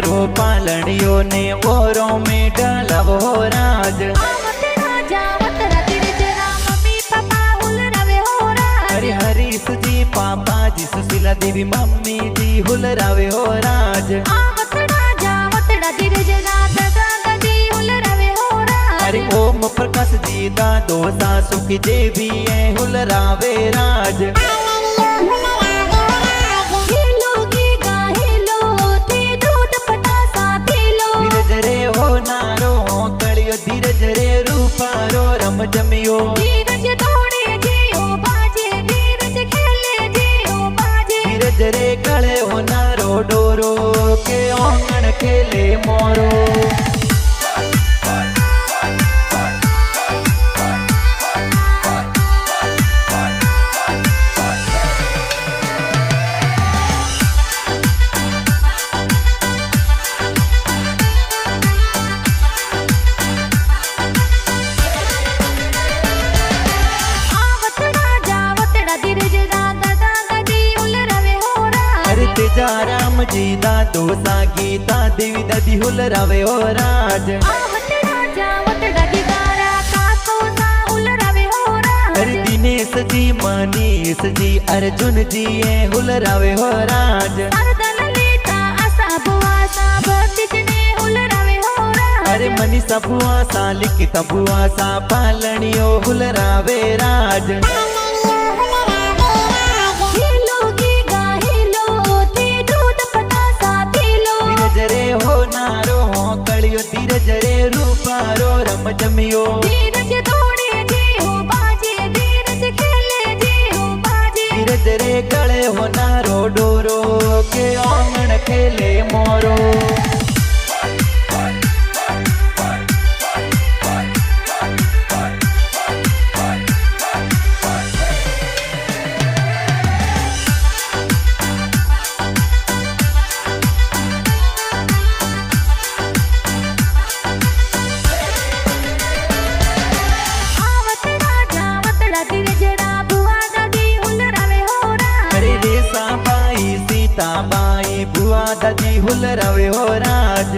रो पालनियों ने ओरों में डालवो राज। हरे हरीश जी पापा जी सुशीला देवी मम्मी जी हुलरावे हो राज। अरे ओम प्रकाश जी दादो सासु की देवी है हुलरावे राज। धीरज रे हो नारो कलियो धीरज रे रूपारो रम जमियो। धीरज रे कले हो नारो डोरो के आंगन खेले मोरो। तेजा राम जी दादो सा गीता देवी दादी हुलरावे हो राज। हरे दिनेश जी मनीष जी अर्जुन जी है हुलरावे हो राज। अरे मनीषा बुआ सा लिखिता बुआ सा पालनियो हुलरावे राज। हो नारो हो कलियो धीरज रे रूपारो रम जमियो। धीरज रे कले हो नारो डोरो के आंगन खेले मोरो। बाई बुआ दादी हुलरावे हो राज।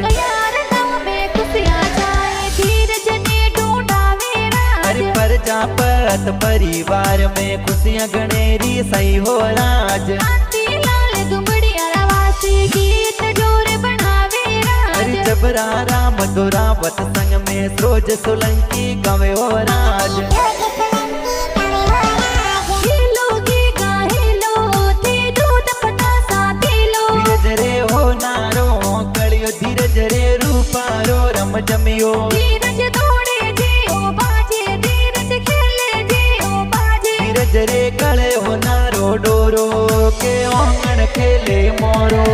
अरे प्रजापत परिवार में खुशियाँ गणेरी सही हो राज। अरे जबरा राम दोरावत संग में सरोज सोलंकी गावे हो राज। धीरज रे रूपारो रम जमियो। धीरज रे कले हो नारो डोरो के आंगन खेले मोरो।